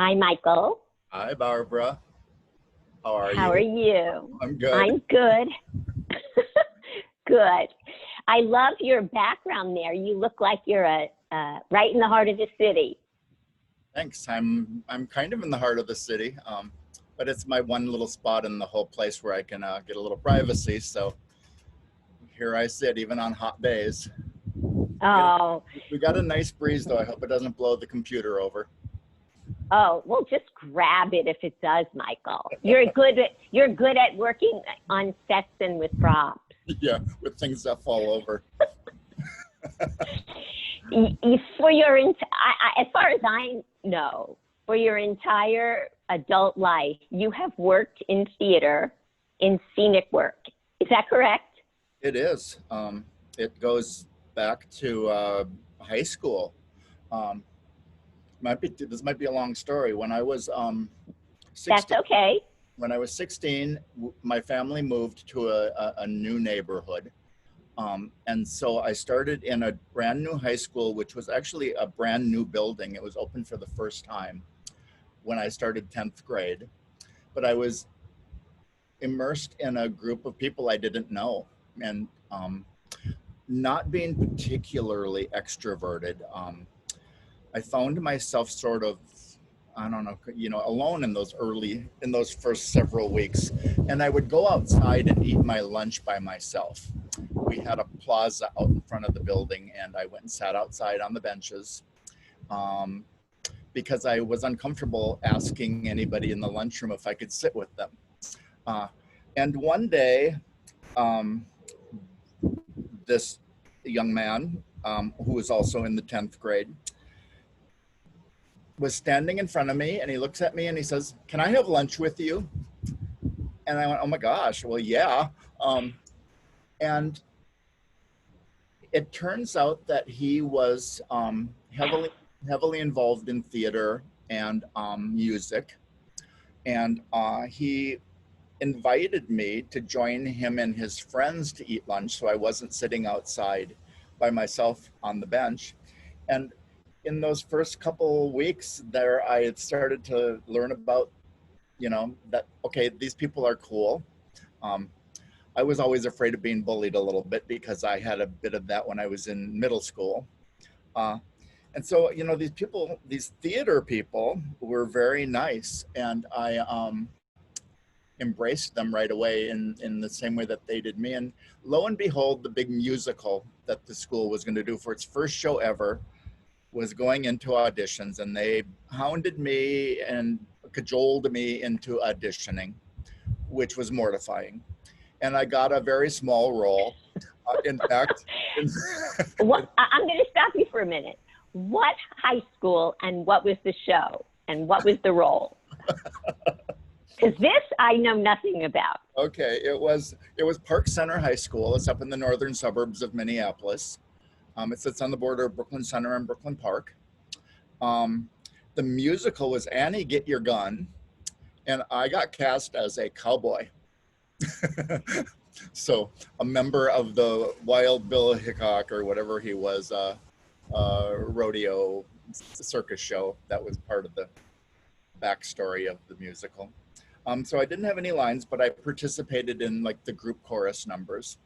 Hi, Michael. Hi, Barbara. How are How are you? you? I'm good. I'm good. Good. I love your background there. You look like you're right in the heart of the city. Thanks. I'm kind of in the heart of the city, but it's my one little spot in the whole place where I can get a little privacy. So here I sit, even on hot days. Oh, We got a nice breeze, though. I hope it doesn't blow the computer over. oh, well, just grab it if it does, Michael. You're good at working on sets and with props. Yeah, with things that fall over. For your as far as I know, for your entire adult life, you have worked in theater, in scenic work. Is that correct? It is. It goes back to high school. Um, this might be a long story. When I was That's 16, okay. my family moved to a new neighborhood. And so I started in a brand new high school, which was actually a brand new building. It was open for the first time when I started 10th grade. But I was immersed in a group of people I didn't know. And not being particularly extroverted, I found myself sort of, I don't know, alone in those first several weeks. And I would go outside and eat my lunch by myself. We had a plaza out in front of the building, and I went and sat outside on the benches because I was uncomfortable asking anybody in the lunchroom if I could sit with them. And one day, this young man, who was also in the 10th grade, was standing in front of me, and he looks at me and he says, "Can I have lunch with you?" And I went, "Oh my gosh, well, yeah." And it turns out that he was heavily involved in theater and music. And he invited me to join him and his friends to eat lunch, so I wasn't sitting outside by myself on the bench. And in those first couple weeks there, I had started to learn about, that, okay, these people are cool. I was always afraid of being bullied a little bit because I had a bit of that when I was in middle school. And so, these theater people were very nice, and I embraced them right away in the same way that they did me. And lo and behold, the big musical that the school was going to do for its first show ever was going into auditions, and they hounded me and cajoled me into auditioning, which was mortifying. And I got a very small role. In fact, I'm going to stop you for a minute. What high school and what was the show and what was the role? Because this I know nothing about. Okay, it was Park Center High School. It's up in the northern suburbs of Minneapolis. It sits on the border of Brooklyn Center and Brooklyn Park. The musical was Annie, Get Your Gun, and I got cast as a cowboy. So a member of the Wild Bill Hickok, or whatever he was, rodeo circus show that was part of the backstory of the musical. So I didn't have any lines, but I participated in like the group chorus numbers.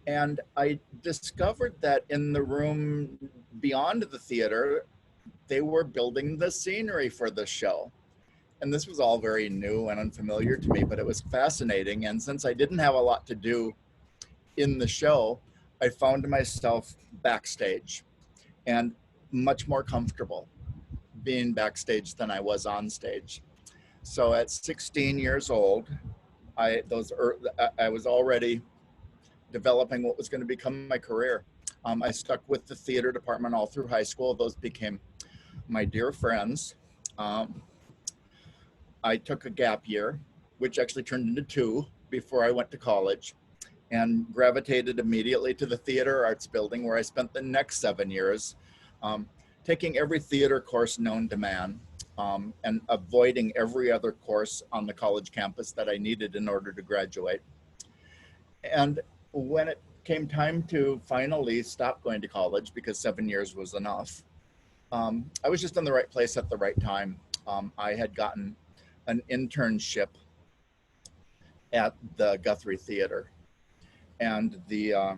And I discovered that in the room beyond the theater, they were building the scenery for the show. And this was all very new and unfamiliar to me, but it was fascinating. And since I didn't have a lot to do in the show, I found myself backstage and much more comfortable being backstage than I was on stage. So at 16 years old, I was already developing what was going to become my career. I stuck with the theater department all through high school. Those became my dear friends. I took a gap year, which actually turned into 2 before I went to college, and gravitated immediately to the theater arts building, where I spent the next 7 years taking every theater course known to man, and avoiding every other course on the college campus that I needed in order to graduate. And when it came time to finally stop going to college, because 7 years was enough, I was just in the right place at the right time. I had gotten an internship at the Guthrie Theater, and the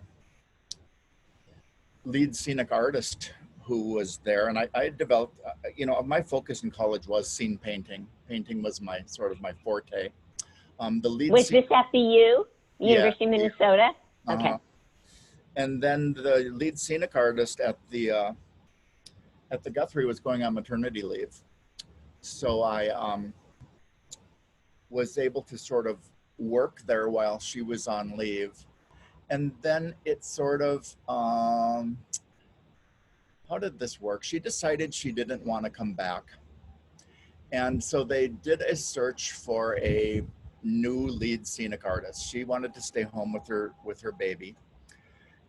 lead scenic artist who was there, and I developed, my focus in college was scene painting. Painting was my sort of my forte. The lead Was this at the U, yeah, University of Minnesota? Okay. and then the lead scenic artist at the Guthrie was going on maternity leave, so I was able to sort of work there while she was on leave. And then it sort of, how did this work? She decided she didn't want to come back. And so they did a search for a new lead scenic artist. She wanted to stay home with her baby.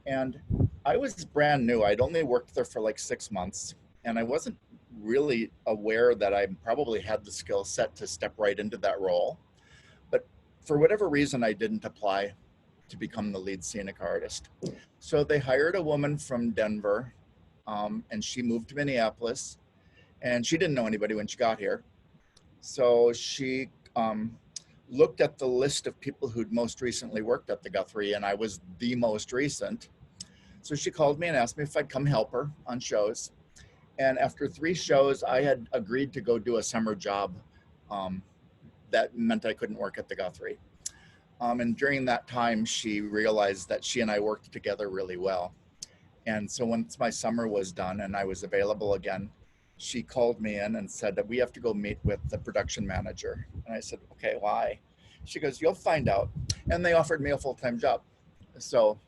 And I was brand new. I'd only worked there for like 6 months, and I wasn't really aware that I probably had the skill set to step right into that role. But for whatever reason, I didn't apply to become the lead scenic artist. So they hired a woman from Denver, and she moved to Minneapolis, and she didn't know anybody when she got here. So she looked at the list of people who'd most recently worked at the Guthrie, and I was the most recent. So she called me and asked me if I'd come help her on shows. And after 3 shows, I had agreed to go do a summer job. That meant I couldn't work at the Guthrie. And during that time, she realized that she and I worked together really well. And so once my summer was done and I was available again, she called me in and said that we have to go meet with the production manager. And I said, okay, why? She goes, you'll find out. And they offered me a full-time job. So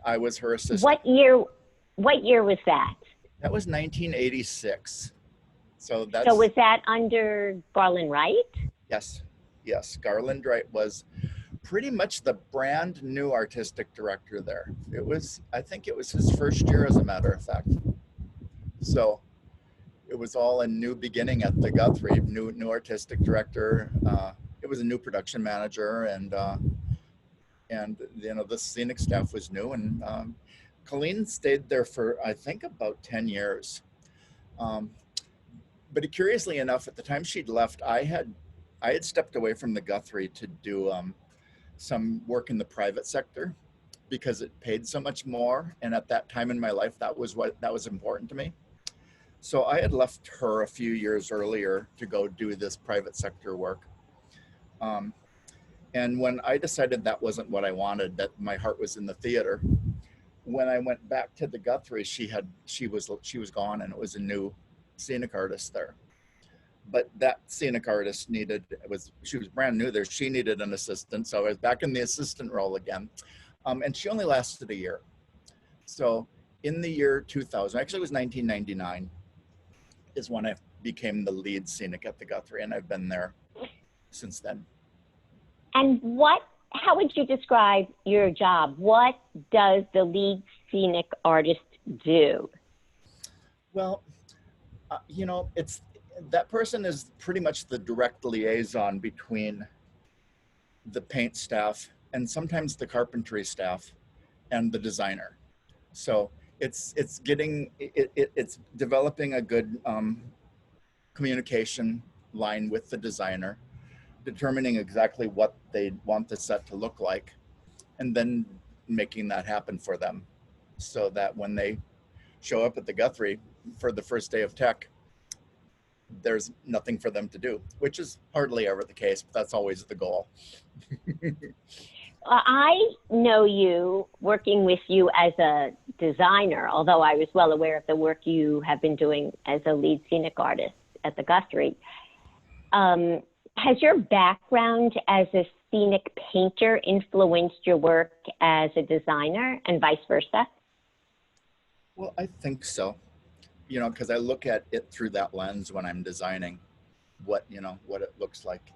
I was her assistant. What year was that? That was 1986. So was that under Garland Wright? Yes. Garland Wright was pretty much the brand new artistic director there. I think it was his first year, as a matter of fact. So it was all a new beginning at the Guthrie, new artistic director. It was a new production manager, and the scenic staff was new, and Colleen stayed there for, I think, about 10 years. But curiously enough, at the time she'd left, I had stepped away from the Guthrie to do some work in the private sector because it paid so much more. And at that time in my life, that was important to me. So I had left her a few years earlier to go do this private sector work. And when I decided that wasn't what I wanted, that my heart was in the theater, when I went back to the Guthrie, she was gone, and it was a new scenic artist there. But that scenic artist she was brand new there. She needed an assistant. So I was back in the assistant role again. And she only lasted a year. So in the year 2000, actually it was 1999, is when I became the lead scenic at the Guthrie, and I've been there since then. And how would you describe your job? What does the lead scenic artist do? Well, that person is pretty much the direct liaison between the paint staff and sometimes the carpentry staff and the designer. So it's developing a good communication line with the designer, determining exactly what they want the set to look like, and then making that happen for them, so that when they show up at the Guthrie for the first day of tech, there's nothing for them to do, which is hardly ever the case, but that's always the goal. I know you working with you as a designer, although I was well aware of the work you have been doing as a lead scenic artist at the Guthrie. Has your background as a scenic painter influenced your work as a designer, and vice versa? Well, I think so. Because I look at it through that lens when I'm designing what it looks like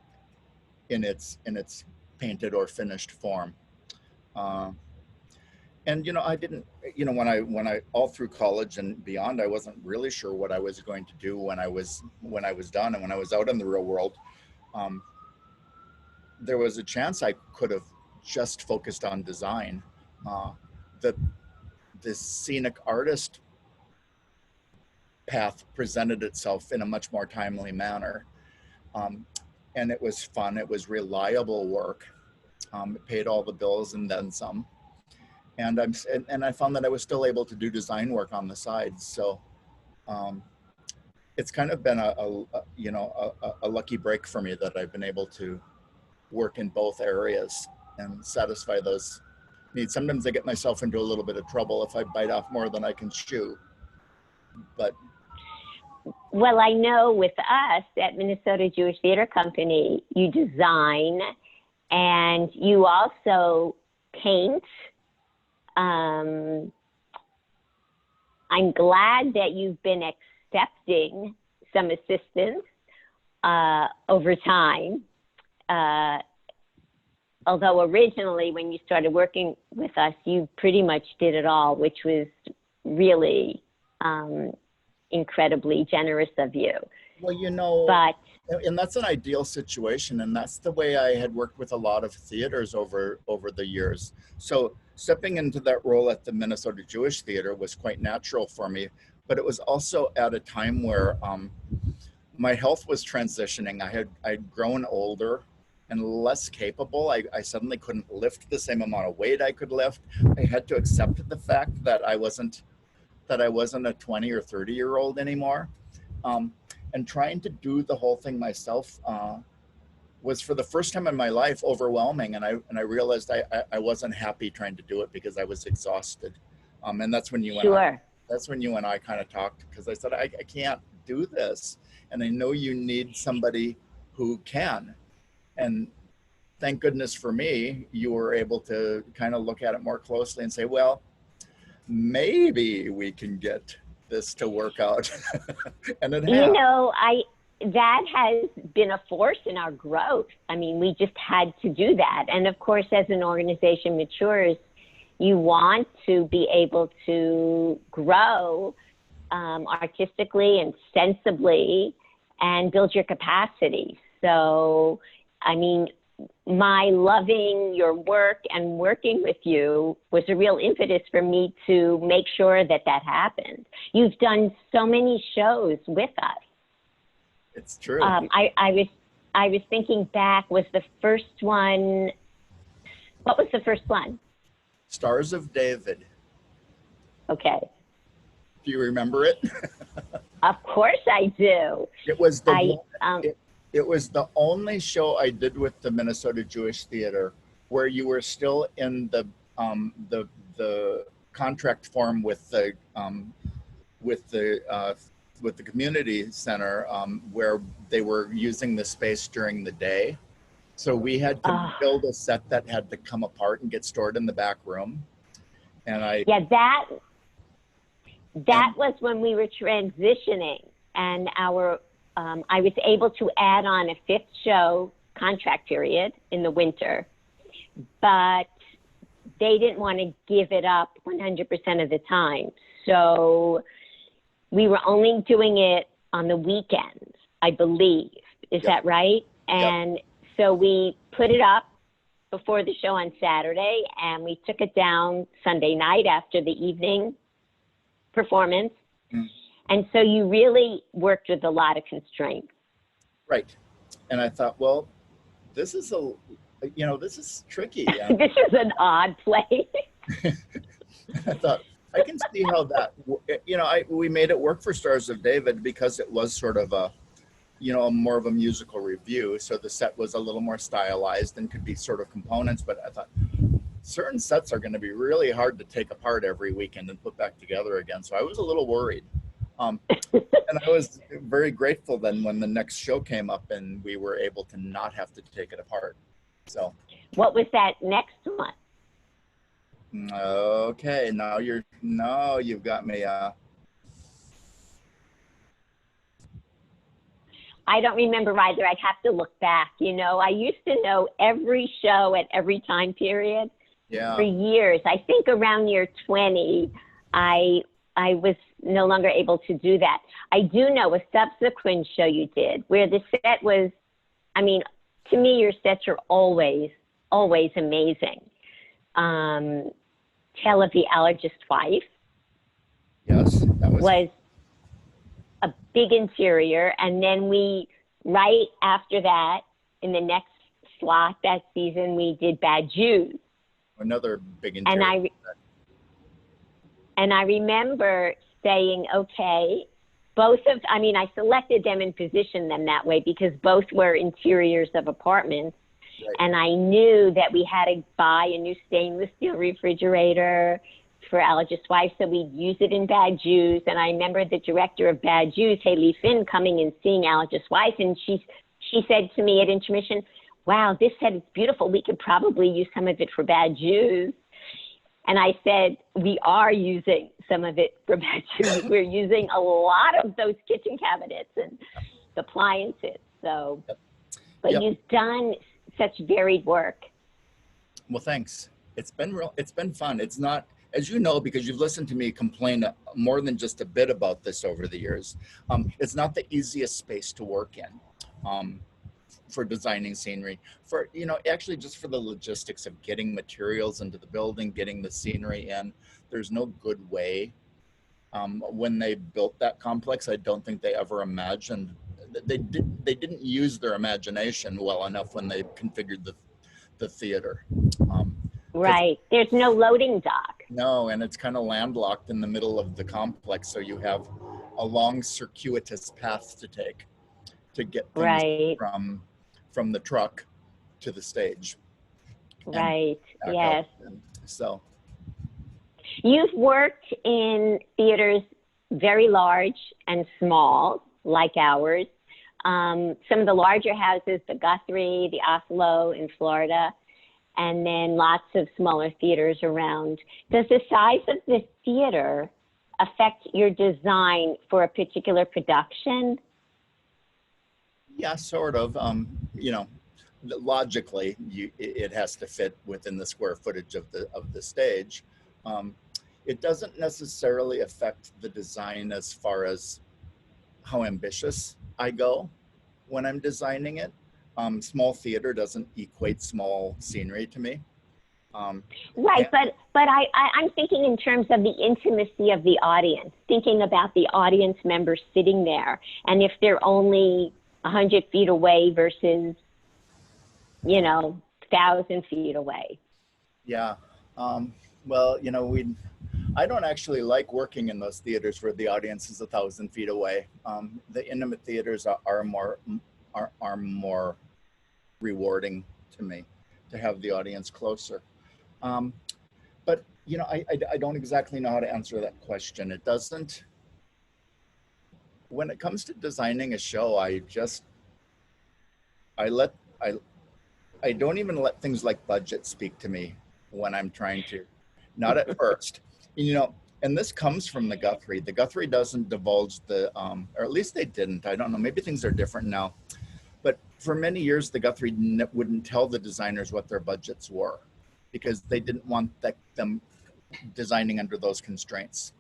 in its painted or finished form. And I didn't, when I all through college and beyond, I wasn't really sure what I was going to do when I was done, and when I was out in the real world. There was a chance I could have just focused on design. The scenic artist path presented itself in a much more timely manner. And it was fun. It was reliable work. It paid all the bills and then some. And I found that I was still able to do design work on the side. So it's kind of been a lucky break for me that I've been able to work in both areas and satisfy those needs. Sometimes I get myself into a little bit of trouble if I bite off more than I can chew. But well, I know with us at Minnesota Jewish Theater Company, you design and you also paint. I'm glad that you've been accepting some assistance over time. Although originally when you started working with us, you pretty much did it all, which was really incredibly generous of you. Well, and that's an ideal situation, and that's the way I had worked with a lot of theaters over the years. So stepping into that role at the Minnesota Jewish Theater was quite natural for me, but it was also at a time where my health was transitioning. I'd grown older and less capable. I suddenly couldn't lift the same amount of weight I could lift. I had to accept the fact that I wasn't a 20 or 30-year-old anymore. And trying to do the whole thing myself was, for the first time in my life, overwhelming. And I realized I wasn't happy trying to do it because I was exhausted. And that's when you and I kind of talked, because I said, I can't do this. And I know you need somebody who can. And thank goodness for me, you were able to kind of look at it more closely and say, well, maybe we can get this to work out. And it has. That has been a force in our growth. I mean, we just had to do that. And of course, as an organization matures, you want to be able to grow artistically and sensibly and build your capacity. So, I mean, my loving your work and working with you was a real impetus for me to make sure that happened. You've done so many shows with us. It's true. I was thinking back, was the first one, what was the first one? Stars of David. Okay. Do you remember it? Of course I do. It was it was the only show I did with the Minnesota Jewish Theater where you were still in the contract form with the community center, where they were using the space during the day. So we had to build a set that had to come apart and get stored in the back room. And that was when we were transitioning, and I was able to add on a fifth show contract period in the winter, but they didn't want to give it up 100% of the time. So we were only doing it on the weekends, I believe. Is that right? And so we put it up before the show on Saturday, and we took it down Sunday night after the evening performance. And so you really worked with a lot of constraints. Right. And I thought, well, this is tricky. This is an odd play. I thought, I can see how that, we made it work for Stars of David because it was sort of more of a musical review. So the set was a little more stylized and could be sort of components. But I thought certain sets are going to be really hard to take apart every weekend and put back together again. So I was a little worried. And I was very grateful then when the next show came up and we were able to not have to take it apart. So what was that next one? Okay, you've got me. I don't remember either. I'd have to look back. I used to know every show at every time period for years. I think around year 20, I was no longer able to do that. I do know a subsequent show you did where the set was, to me, your sets are always amazing. Tale of the Allergist's Wife. Yes, that was a big interior. And then right after that, in the next slot that season, we did Bad Jews. Another big interior. And I remember saying, okay, I selected them and positioned them that way because both were interiors of apartments. Right. And I knew that we had to buy a new stainless steel refrigerator for Allergist's wife, so we'd use it in Bad Jews. And I remember the director of Bad Jews, Haley Finn, coming and seeing Allergist's wife, and she said to me at intermission, wow, this set is beautiful. We could probably use some of it for Bad Jews. And I said, we are using some of it for Bad Jews. We're using a lot of those kitchen cabinets and appliances. So, but you've done such varied work. Well, thanks. It's been fun. It's not, as you know, because you've listened to me complain more than just a bit about this over the years. It's not the easiest space to work in. For designing scenery, for, actually just for the logistics of getting materials into the building, getting the scenery in. There's no good way. When they built that complex, I don't think they ever imagined, they didn't use their imagination well enough when they configured the theater. Right. There's no loading dock. No, and it's kind of landlocked in the middle of the complex, so you have a long circuitous path to take to get things from the truck to the stage. Right. Yes. So you've worked in theaters very large and small, like ours. Some of the larger houses, the Guthrie, the Oslo in Florida, and then lots of smaller theaters around. Does the size of the theater affect your design for a particular production? Yeah, sort of. Logically, it has to fit within the square footage of the stage. It doesn't necessarily affect the design as far as how ambitious I go when I'm designing it. Small theater doesn't equate small scenery to me. Right, but I'm thinking in terms of the intimacy of the audience, thinking about the audience members sitting there, and if they're only 100 feet away versus, 1,000 feet away. Yeah. Well, I don't actually like working in those theaters where the audience is 1,000 feet away. The intimate theaters are more rewarding to me, to have the audience closer. But I don't exactly know how to answer that question. It doesn't. When it comes to designing a show, I don't even let things like budget speak to me when I'm trying to, not at first, and this comes from the Guthrie. The Guthrie doesn't divulge or at least they didn't, I don't know, maybe things are different now, but for many years, the Guthrie wouldn't tell the designers what their budgets were because they didn't want them designing under those constraints.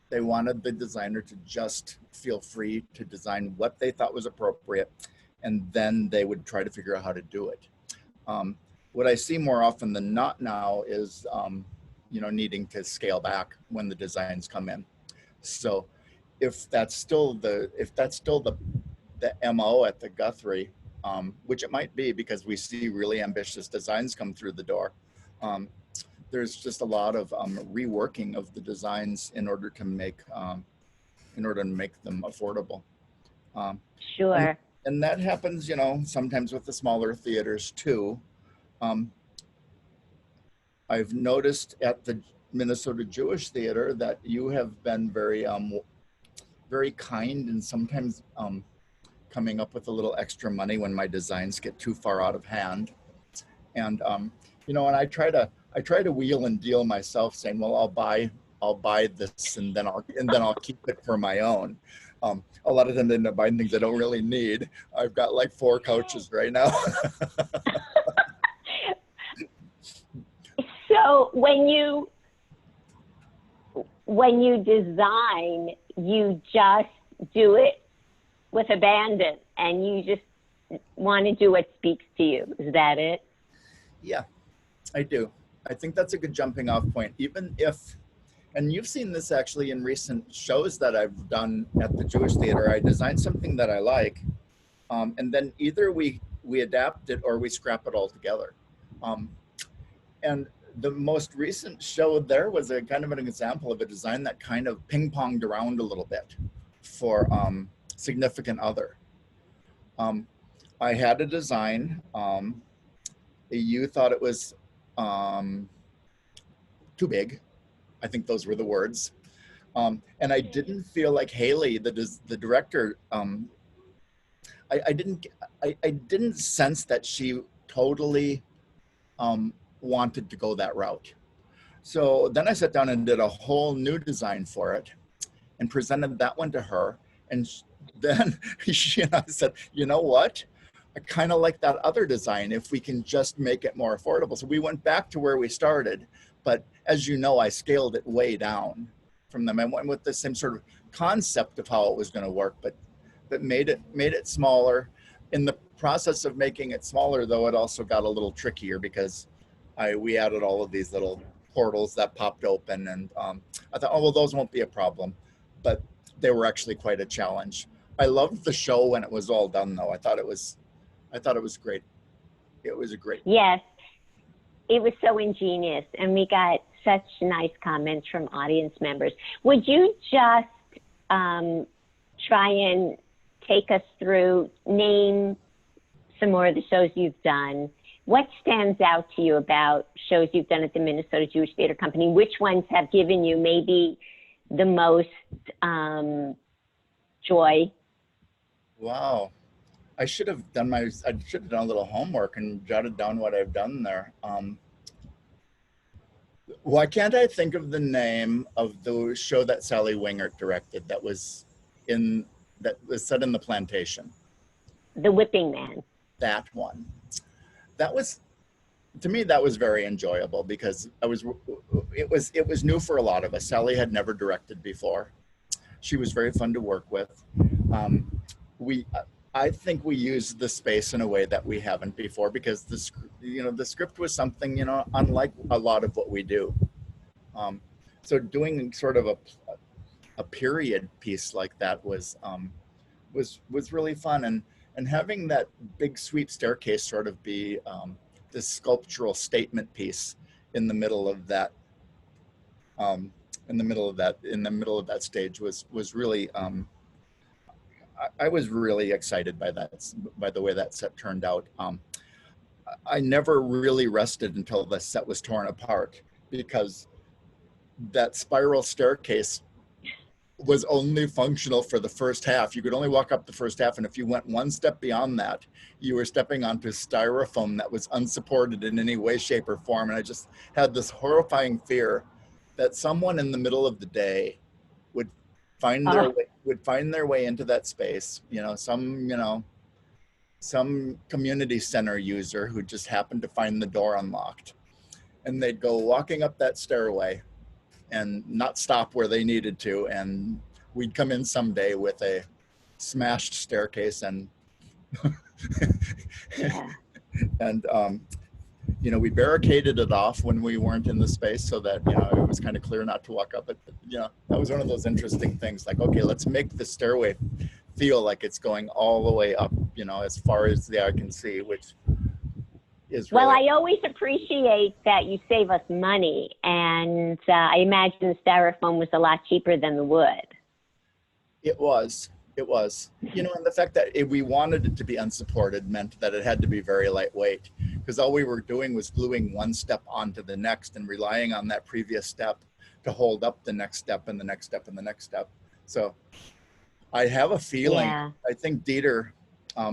They wanted the designer to just feel free to design what they thought was appropriate, and then they would try to figure out how to do it. What I see more often than not now is, needing to scale back when the designs come in. So if that's still the MO at the Guthrie, which it might be because we see really ambitious designs come through the door, there's just a lot of reworking of the designs in order to make them affordable. Sure. And that happens, sometimes with the smaller theaters too. I've noticed at the Minnesota Jewish Theater that you have been very, very kind and sometimes coming up with a little extra money when my designs get too far out of hand. And and I try to wheel and deal myself, saying, well, I'll buy this and then I'll keep it for my own. A lot of them end up buying things I don't really need. I've got like 4 couches right now. So when you design, you just do it with abandon and you just want to do what speaks to you. Is that it? Yeah, I do. I think that's a good jumping off point. Even if, And you've seen this actually in recent shows that I've done at the Jewish Theater. I design something that I like, and then either we adapt it or we scrap it all together. And the most recent show there was a kind of an example of a design that kind of ping-ponged around a little bit for Significant Other. I had a design. You thought it was too big. I think those were the words. And I didn't feel like Haley, the director, I didn't sense that she totally wanted to go that route. So then I sat down and did a whole new design for it and presented that one to her. And then she and I said, you know what? I kind of like that other design if we can just make it more affordable. So we went back to where we started. But as you know, I scaled it way down from them. I went with the same sort of concept of how it was going to work, but made it smaller. In the process of making it smaller, though, it also got a little trickier because we added all of these little portals that popped open, and I thought, oh well, those won't be a problem, but they were actually quite a challenge. I loved the show when it was all done, though. I thought it was great. It was a great. Yes. It was so ingenious, and we got such nice comments from audience members. Would you just try and take us through, name some more of the shows you've done? What stands out to you about shows you've done at the Minnesota Jewish Theater Company? Which ones have given you maybe the most joy? Wow. I should have done a little homework and jotted down what I've done there. Why can't I think of the name of the show that Sally Wingert directed that was set in the plantation? The Whipping Man. That one. To me, that was very enjoyable because it was new for a lot of us. Sally had never directed before. She was very fun to work with. I think we used the space in a way that we haven't before because the script was something, unlike a lot of what we do. So doing sort of a period piece like that was really fun, and having that big sweep staircase sort of be this sculptural statement piece in the middle of that stage was really. I was really excited by the way that set turned out. I never really rested until the set was torn apart because that spiral staircase was only functional for the first half. You could only walk up the first half, and if you went one step beyond that, you were stepping onto styrofoam that was unsupported in any way, shape, or form. And I just had this horrifying fear that someone in the middle of the day would find their way into that space. Some community center user who just happened to find the door unlocked, and they'd go walking up that stairway and not stop where they needed to, and we'd come in someday with a smashed staircase and Yeah. and we barricaded it off when we weren't in the space so that it was kind of clear not to walk up it. But that was one of those interesting things, like, okay, let's make the stairway feel like it's going all the way up, as far as the eye can see, which is really... Well, I always appreciate that you save us money, and I imagine the styrofoam was a lot cheaper than the wood. It was. And the fact that we wanted it to be unsupported meant that it had to be very lightweight, because all we were doing was gluing one step onto the next and relying on that previous step to hold up the next step and the next step and the next step. So I have a feeling, I think Dieter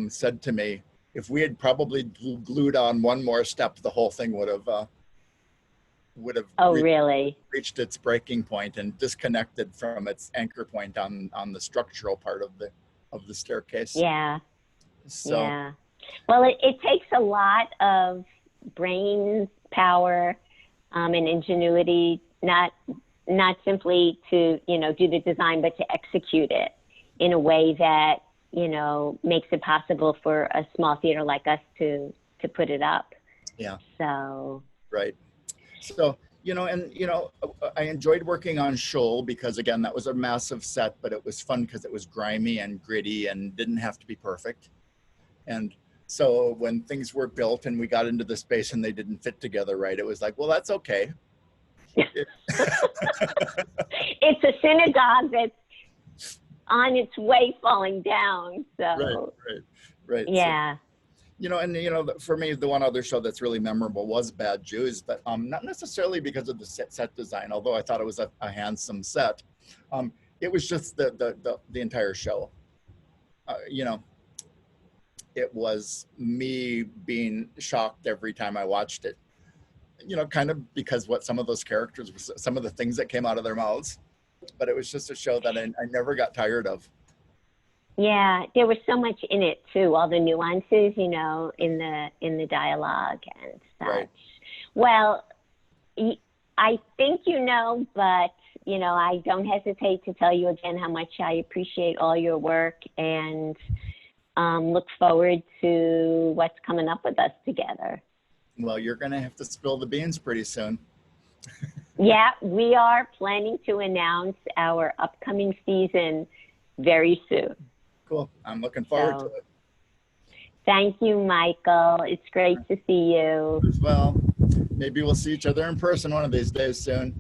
said to me, if we had probably glued on one more step, the whole thing would have reached its breaking point and disconnected from its anchor point on the structural part of the staircase. Yeah. So, yeah. Well, it takes a lot of brain power and ingenuity, not simply to do the design, but to execute it in a way that makes it possible for a small theater like us to put it up. Yeah. So. Right. So I enjoyed working on Shoal because, again, that was a massive set, but it was fun because it was grimy and gritty and didn't have to be perfect. And so when things were built and we got into the space and they didn't fit together right, it was like, well, that's okay. It's a synagogue that's on its way falling down. So Right. Yeah. So, for me, the one other show that's really memorable was Bad Jews, but not necessarily because of the set design, although I thought it was a handsome set. It was just the entire show. It was me being shocked every time I watched it. Kind of because what some of those characters, some of the things that came out of their mouths, but it was just a show that I never got tired of. Yeah, there was so much in it too, all the nuances, in the dialogue and such. Right. Well, I think but I don't hesitate to tell you again how much I appreciate all your work and look forward to what's coming up with us together. Well, you're going to have to spill the beans pretty soon. Yeah, we are planning to announce our upcoming season very soon. Cool. I'm looking forward to it. Thank you, Michael. It's great to see you. As well. Maybe we'll see each other in person one of these days soon.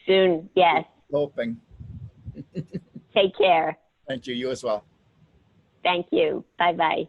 Soon, yes. Hoping. Take care. Thank you. You as well. Thank you. Bye-bye.